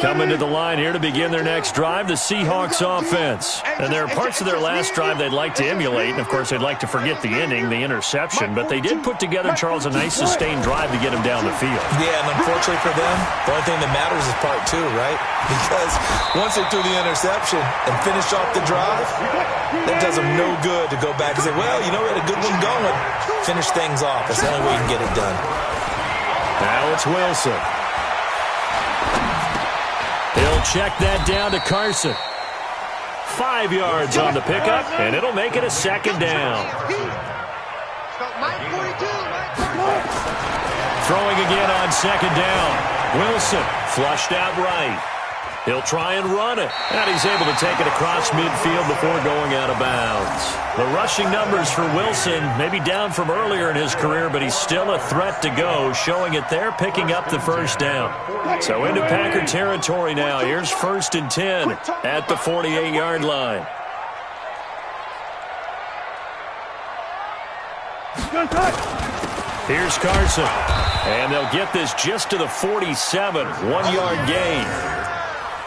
Coming to the line here to begin their next drive, the Seahawks offense. And there are parts of their last drive they'd like to emulate, and of course they'd like to forget the ending, the interception, but they did put together, Charles, a nice sustained drive to get them down the field. Yeah, and unfortunately for them, the only thing that matters is part two, right? Because once they threw the interception and finished off the drive, that does them no good to go back and say, well, you know, we had a good one going. Finish things off. That's the only way you can get it done. Now it's Wilson. He'll check that down to Carson. 5 yards on the pickup, and it'll make it a second down. Throwing again on second down. Wilson flushed out right. He'll try and run it. And he's able to take it across midfield before going out of bounds. The rushing numbers for Wilson may be down from earlier in his career, but he's still a threat to go, showing it there, picking up the first down. So into Packer territory now. Here's 1st and 10 at the 48-yard line. Here's Carson. And they'll get this just to the 47. 1-yard gain.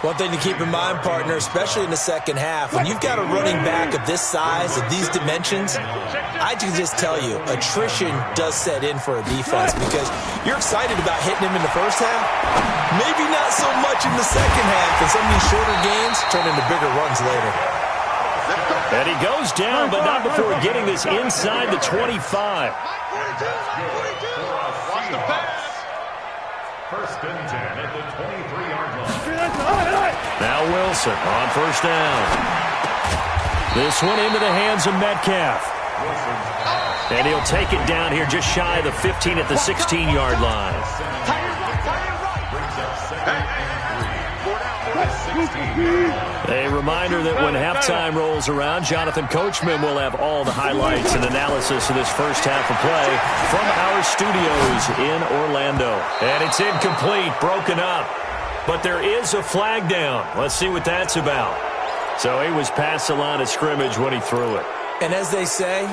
One thing to keep in mind, partner, especially in the second half, when you've got a running back of this size, of these dimensions, I can just tell you, attrition does set in for a defense because you're excited about hitting him in the first half. Maybe not so much in the second half, and some of these shorter gains turn into bigger runs later. And he goes down, but not before getting this inside the 25. Watch the pass. 1st and 10 at the 23-yard line. Now Wilson on 1st down. This one into the hands of Metcalf. And he'll take it down here just shy of the 15 at the 16-yard line. A reminder that when halftime rolls around, Jonathan Coachman will have all the highlights and analysis of this first half of play from our studios in Orlando. And it's incomplete, broken up. But there is a flag down. Let's see what that's about. So he was past the line of scrimmage when he threw it. And as they say,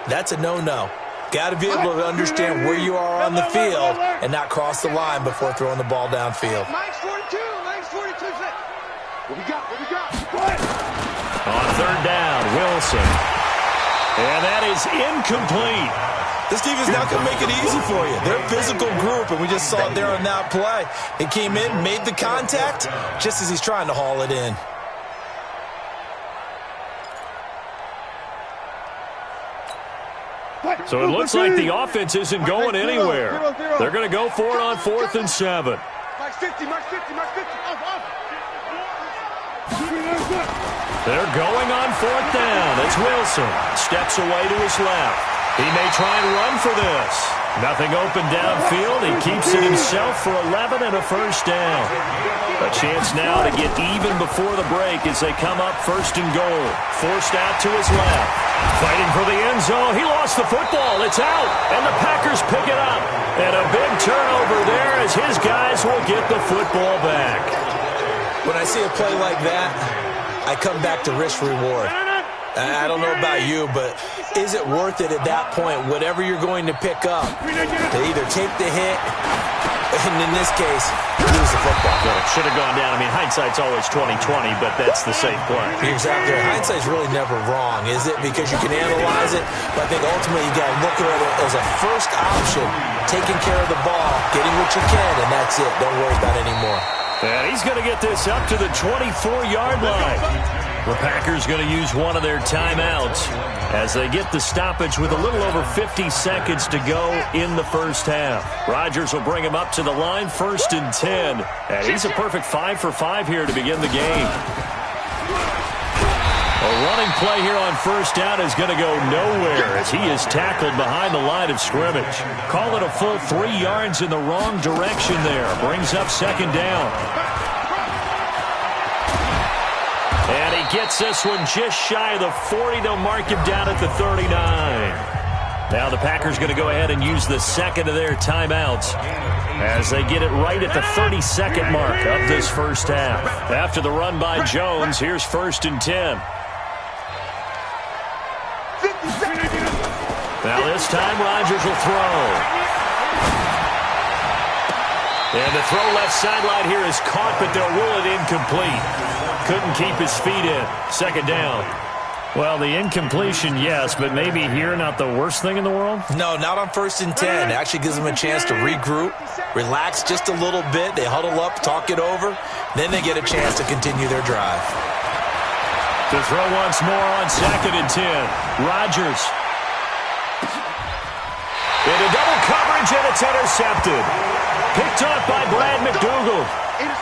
that's a no-no. Got to be able to understand where you are on the field and not cross the line before throwing the ball downfield. What we got? On 3rd down, Wilson. And that is incomplete. This defense not going to make it easy for you. They're a physical group, and we just saw it there on that play. He came in, made the contact, just as he's trying to haul it in. So it looks like the offense isn't going anywhere. They're going to go for it on 4th and 7. Mark 50. They're going on 4th down. It's Wilson. Steps away to his left. He may try and run for this. Nothing open downfield. He keeps it himself for 11 and a 1st down. A chance now to get even before the break as they come up 1st and goal. Forced out to his left. Fighting for the end zone. He lost the football. It's out. And the Packers pick it up. And a big turnover there as his guys will get the football back. When I see a play like that, I come back to risk-reward. I don't know about you, but is it worth it at that point, whatever you're going to pick up, to either take the hit, and in this case, lose the football? Well, it should have gone down. I mean, hindsight's always 20/20, but that's the safe play. Exactly. Hindsight's really never wrong, is it? Because you can analyze it, but I think ultimately you got to look at it as a first option, taking care of the ball, getting what you can, and that's it. Don't worry about it anymore. And he's going to get this up to the 24-yard line. The Packers going to use one of their timeouts as they get the stoppage with a little over 50 seconds to go in the first half. Rodgers will bring him up to the line, 1st and 10. And he's a perfect 5 for 5 here to begin the game. A running play here on 1st down is going to go nowhere as he is tackled behind the line of scrimmage. Call it a full 3 yards in the wrong direction there. Brings up 2nd down. And he gets this one just shy of the 40. They'll mark him down at the 39. Now the Packers going to go ahead and use the second of their timeouts as they get it right at the 32nd mark of this first half. After the run by Jones, here's 1st and 10. Now this time Rodgers will throw. And the throw left sideline here is caught, but they'll rule it incomplete. Couldn't keep his feet in. Second down. Well, the incompletion, yes, but maybe here not the worst thing in the world? No, not on 1st and 10. It actually gives them a chance to regroup, relax just a little bit. They huddle up, talk it over. Then they get a chance to continue their drive. To throw once more on 2nd and 10. Rodgers. Into double coverage, and it's intercepted. Picked off by Brad McDougal.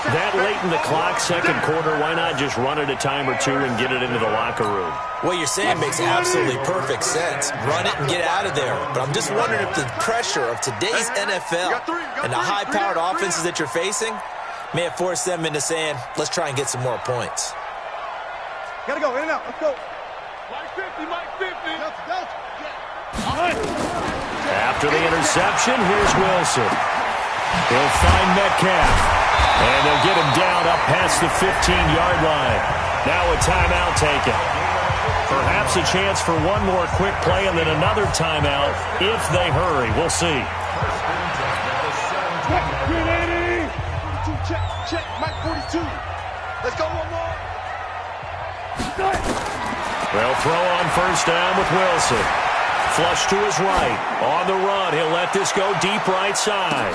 That late in the clock, second quarter, why not just run it a time or two and get it into the locker room? What you're saying makes absolutely perfect sense. Run it and get out of there. But I'm just wondering if the pressure of today's NFL and the high-powered offenses that you're facing may have forced them into saying, let's try and get some more points. Gotta go, in and out, let's go. Mike 50, Mike 50. After the interception, here's Wilson. He'll find Metcalf. And they'll get him down up past the 15-yard line. Now a timeout taken. Perhaps a chance for one more quick play and then another timeout if they hurry. We'll see. Check, check, Mike 42. Let's go one more. They'll throw on 1st down with Wilson. Flush to his right. On the run, he'll let this go deep right side.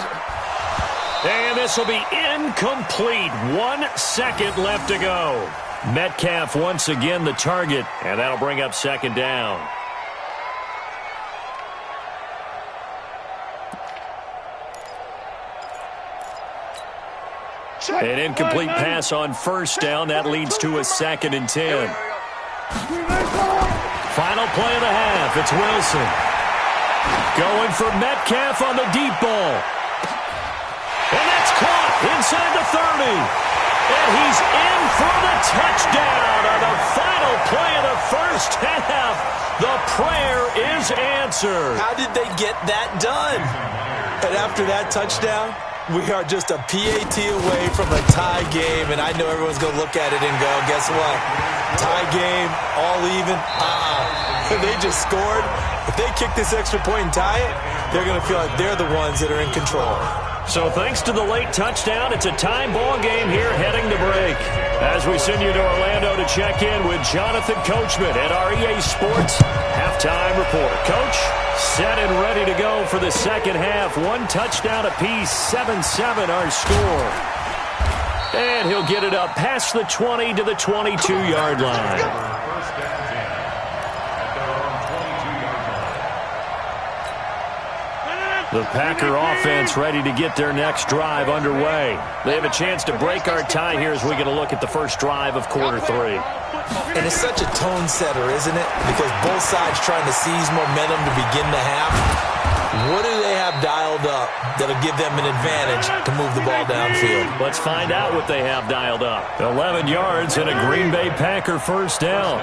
And this will be incomplete. 1 second left to go. Metcalf once again the target, and that'll bring up 2nd down. An incomplete pass on 1st down. That leads to a 2nd and 10. Final play of the half. It's Wilson. Going for Metcalf on the deep ball. And that's caught inside the 30. And he's in for the touchdown on the final play of the 1st half. The prayer is answered. How did they get that done? And after that touchdown, we are just a PAT away from a tie game. And I know everyone's going to look at it and go, guess what? Tie game, all even. They just scored. If they kick this extra point and tie it, they're going to feel like they're the ones that are in control. So thanks to the late touchdown, it's a time ball game here heading to break. As we send you to Orlando to check in with Jonathan Coachman at our EA Sports Halftime Report. Coach, set and ready to go for the second half. 1 touchdown apiece, 7-7 our score. And he'll get it up past the 20 to the 22-yard line. The Packer offense ready to get their next drive underway. They have a chance to break our tie here as we get a look at the first drive of quarter 3. And it's such a tone setter, isn't it? Because both sides trying to seize momentum to begin the half. What do they have dialed up that'll give them an advantage to move the ball downfield? Let's find out what they have dialed up. 11 yards and a Green Bay Packer 1st down.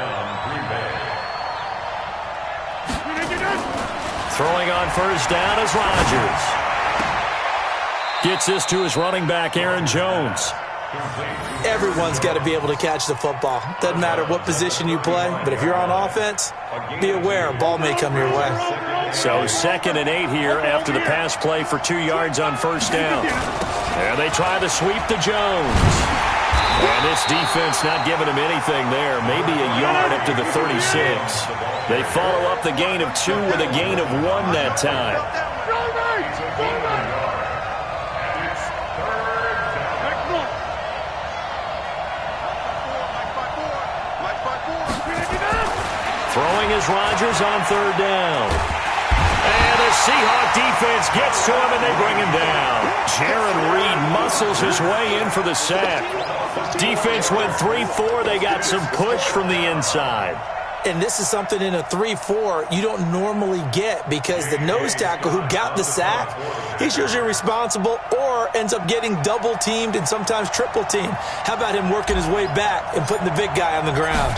Throwing on 1st down is Rodgers. Gets this to his running back, Aaron Jones. Everyone's got to be able to catch the football. Doesn't matter what position you play, but if you're on offense, be aware a ball may come your way. So 2nd and 8 here after the pass play for 2 yards on 1st down. And they try to sweep to Jones. And this defense not giving him anything there. Maybe a yard up to the 36. They follow up the gain of 2 with a gain of 1 that time. Throwing is Rodgers on 3rd down. And the Seahawk defense gets to him and they bring him down. Jaron Reed muscles his way in for the sack. Defense went 3-4. They got some push from the inside. And this is something in a 3-4 you don't normally get because the nose tackle who got the sack, he's usually responsible or ends up getting double-teamed and sometimes triple-teamed. How about him working his way back and putting the big guy on the ground?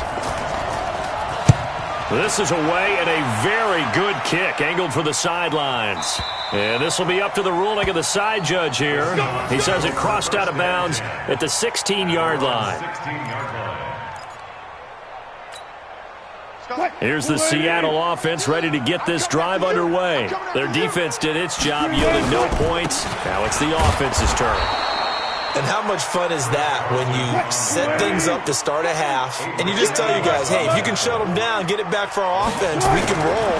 This is away and a very good kick angled for the sidelines. And this will be up to the ruling of the side judge here. He says it crossed out of bounds at the 16-yard line. Here's the Seattle offense ready to get this drive underway. Their defense did its job, yielding no points. Now it's the offense's turn. And how much fun is that when you set things up to start a half, and you just tell you guys, hey, if you can shut them down, get it back for our offense, we can roll.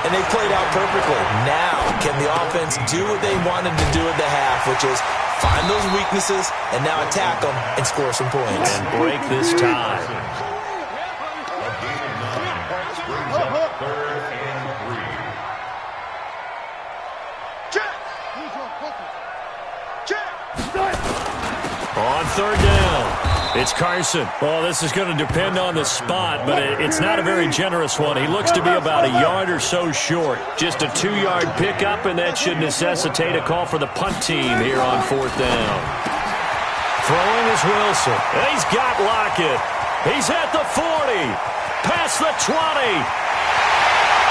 And they played out perfectly. Now, can the offense do what they wanted to do at the half, which is find those weaknesses and now attack them and score some points. And break this tie. On third down, it's Carson. Well, this is going to depend on the spot, but it's not a very generous one. He looks to be about a yard or so short. Just a 2-yard pickup, and that should necessitate a call for the punt team here on fourth down. Throwing is Wilson. And he's got Lockett. He's at the 40, past the 20,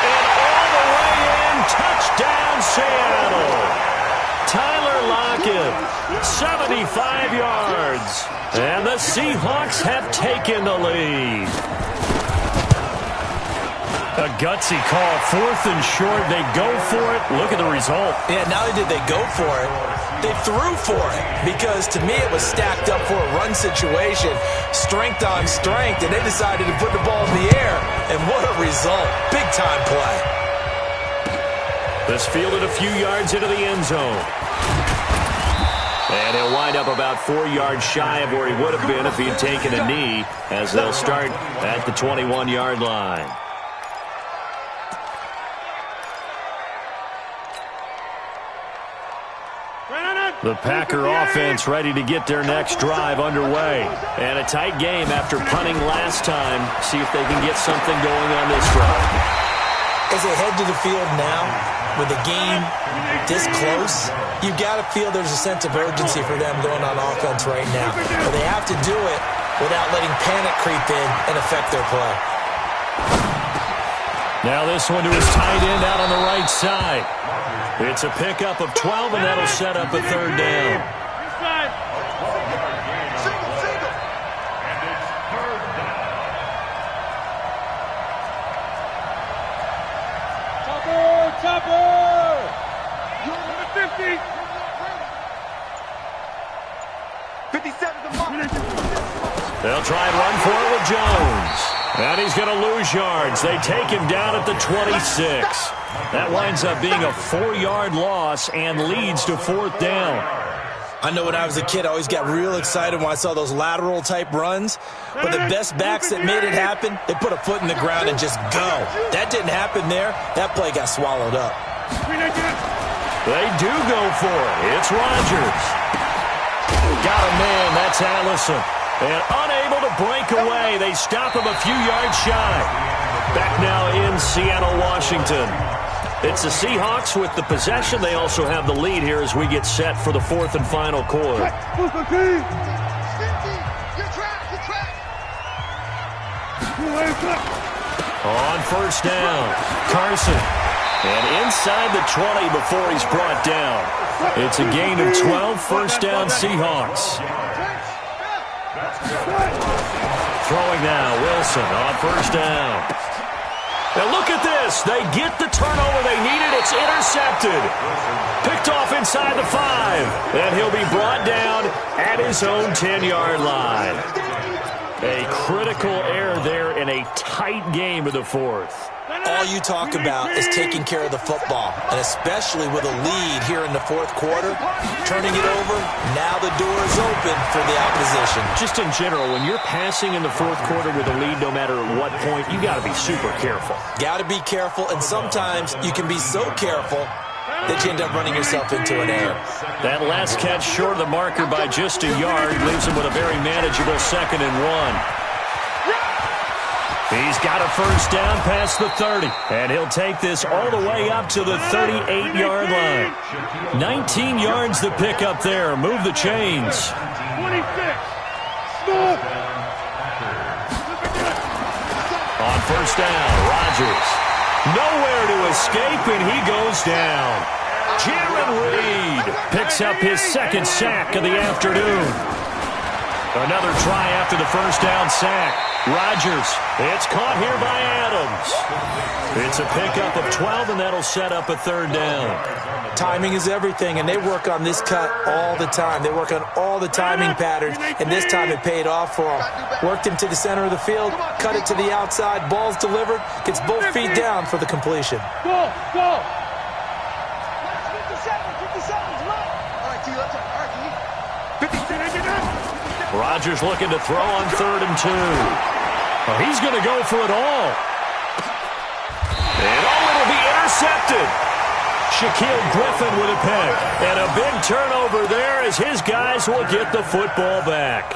and all the way in. Touchdown, Seattle. Tyler Lockett, 75 yards. And the Seahawks have taken the lead. A gutsy call, fourth and short. They go for it. Look at the result. Yeah, not only did they go for it, they threw for it. Because to me, it was stacked up for a run situation, strength on strength, and they decided to put the ball in the air. And what a result. Big-time play. This fielded a few yards into the end zone. And he'll wind up about 4 yards shy of where he would have been if he had taken a knee, as they'll start at the 21-yard line. The Packer offense ready to get their next drive underway. And a tight game after punting last time. See if they can get something going on this drive. As they head to the field now, with the game this close, you've got to feel there's a sense of urgency for them going on offense right now. But they have to do it without letting panic creep in and affect their play. Now this one to his tight end out on the right side. It's a pickup of 12, and that'll set up a third down. They'll try and run for it with Jones. And he's going to lose yards. They take him down at the 26. That winds up being a 4-yard loss and leads to fourth down. I know when I was a kid, I always got real excited when I saw those lateral-type runs. But the best backs that made it happen, they put a foot in the ground and just go. That didn't happen there. That play got swallowed up. They do go for it. It's Rodgers. Got a man. That's Allison. And unable to break away. They stop him a few yards shy. Back now in Seattle, Washington. It's the Seahawks with the possession. They also have the lead here as we get set for the fourth and final quarter. On first down, Carson. And inside the 20 before he's brought down. It's a gain of 12, first down Seahawks. Throwing now, Wilson on first down. Now look at this. They get the turnover they needed. It's intercepted. Picked off inside the 5. And he'll be brought down at his own 10-yard line. A critical error there in a tight game of the fourth. All you talk about is taking care of the football, and especially with a lead here in the fourth quarter, turning it over, now the door is open for the opposition. Just in general, when you're passing in the fourth quarter with a lead, no matter at what point, you got to be super careful. Got to be careful, and sometimes you can be so careful that you end up running yourself into an error. That last catch short of the marker by just a yard leaves him with a very manageable 2nd and 1. He's got a first down past the 30, and he'll take this all the way up to the 38-yard line. 19 yards to pick up there. Move the chains. 26. On first down, Rodgers. Nowhere to escape, and he goes down. Jaron Reed picks up his second sack of the afternoon. Another try after the first down sack. Rodgers, it's caught here by Adams. It's a pickup of 12, and that'll set up a third down. Timing is everything, and they work on this cut all the time. They work on all the timing patterns, and this time it paid off for them. Worked him to the center of the field, cut it to the outside, ball's delivered, gets both feet down for the completion. Go! 57, right. All right, T, let's go. All right, T. 50. Rodgers looking to throw on 3rd and 2. Oh, he's going to go for it all. And it'll be intercepted. Shaquille Griffin with a pick. And a big turnover there as his guys will get the football back.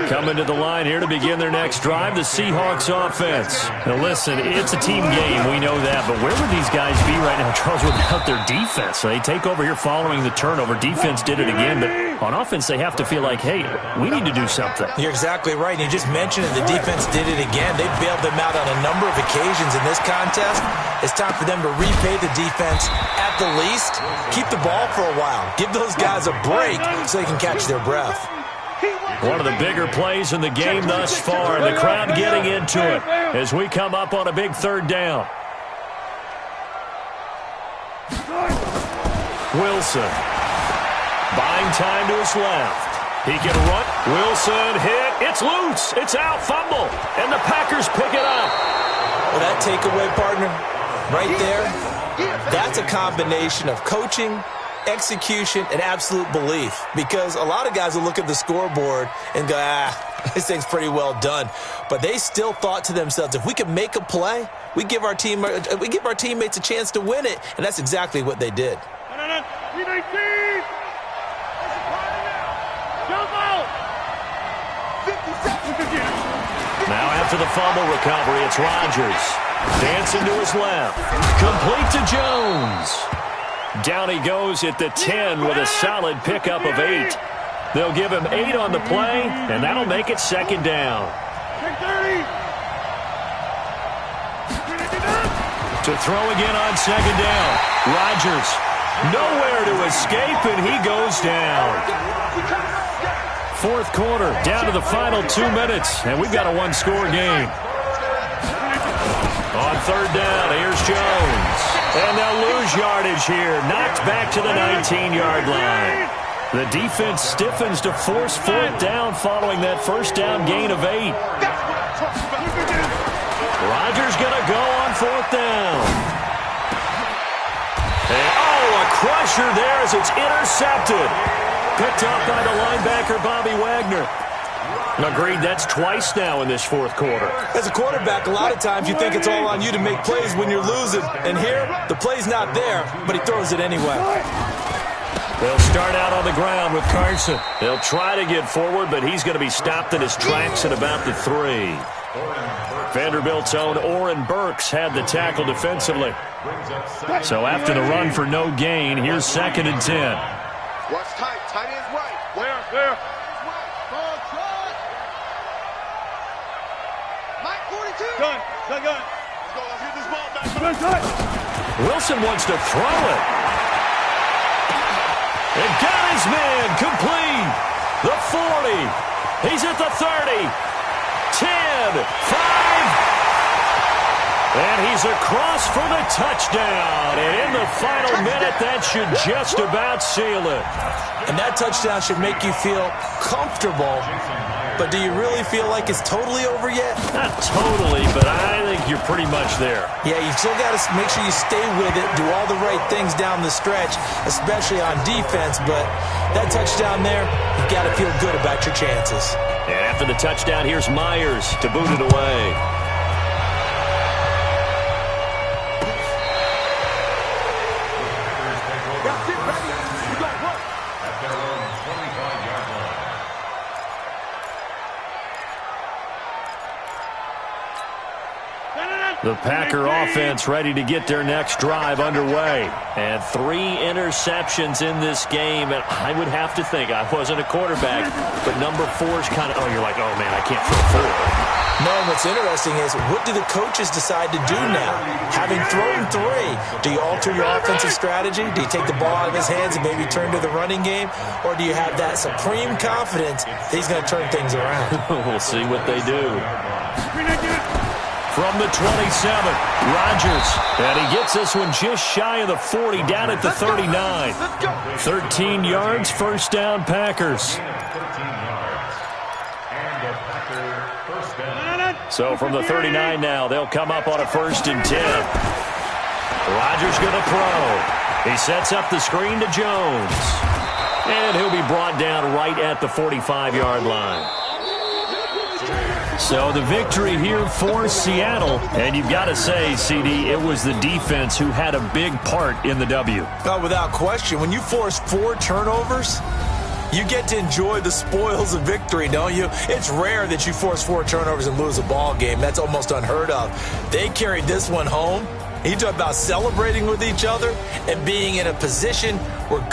Coming to the line here to begin their next drive, the Seahawks offense. Now listen, it's a team game, we know that, but where would these guys be right now, Charles, without their defense? They take over here following the turnover. Defense did it again, but on offense they have to feel like, hey, we need to do something. You're exactly right. You just mentioned it. The defense did it again. They bailed them out on a number of occasions in this contest. It's time for them to repay the defense at the least. Keep the ball for a while. Give those guys a break so they can catch their breath. One of the bigger plays in the game thus far, and the crowd getting into it as we come up on a big 3rd down. Wilson buying time to his left. He can run. Wilson hit. It's loose. It's out. Fumble. And the Packers pick it up. Well, that takeaway, partner, right there, that's a combination of coaching, execution, and absolute belief, because a lot of guys will look at the scoreboard and go, this thing's pretty well done, but they still thought to themselves, if we can make a play, we give our teammates a chance to win it, and that's exactly what they did. Now after the fumble recovery, it's Rodgers dancing to his left, complete to Jones. Down he goes at the 10 with a solid pickup of 8. They'll give him 8 on the play, and that'll make it 2nd down. To throw again on 2nd down. Rodgers, nowhere to escape, and he goes down. 4th quarter, down to the final 2 minutes, and we've got a 1-score game. On 3rd down, here's Jones. And they'll lose yardage here. Knocked back to the 19-yard line. The defense stiffens to force 4th down following that 1st down gain of 8. Rodgers going to go on 4th down. And, a crusher there as it's intercepted. Picked up by the linebacker, Bobby Wagner. Agreed, that's twice now in this 4th quarter. As a quarterback, a lot of times you think it's all on you to make plays when you're losing. And here, the play's not there, but he throws it anyway. They'll start out on the ground with Carson. They'll try to get forward, but he's going to be stopped in his tracks at about the 3. Vanderbilt's own Oren Burks had the tackle defensively. So after the run for no gain, here's 2nd and 10. Watch tight. Tight end's right. Where? Mike 42. Gun. Let's go. Let's get this ball back. Wilson wants to throw it. And got his man complete. The 40. He's at the 30. 10. 5. And he's across for the touchdown. And in the final minute, that should just about seal it. And that touchdown should make you feel comfortable. But do you really feel like it's totally over yet? Not totally, but I think you're pretty much there. Yeah, you still got to make sure you stay with it, do all the right things down the stretch, especially on defense. But that touchdown there, you've got to feel good about your chances. And after the touchdown, here's Myers to boot it away. The Packer offense ready to get their next drive underway. And 3 interceptions in this game. And I would have to think, I wasn't a quarterback, but number 4 is kind of, you're like, oh, man, I can't throw 4. No, what's interesting is, what do the coaches decide to do now? Having thrown 3, do you alter your offensive strategy? Do you take the ball out of his hands and maybe turn to the running game? Or do you have that supreme confidence that he's going to turn things around? We'll see what they do. From the 27, Rodgers. And he gets this one just shy of the 40, down at the 39. 13 yards, first down, Packers. So from the 39 now, they'll come up on a 1st and 10. Rodgers going to throw. He sets up the screen to Jones. And he'll be brought down right at the 45-yard line. So the victory here for Seattle. And you've got to say, CD, it was the defense who had a big part in the W. Oh, without question. When you force 4 turnovers, you get to enjoy the spoils of victory, don't you? It's rare that you force 4 turnovers and lose a ball game. That's almost unheard of. They carried this one home. You talk about celebrating with each other and being in a position where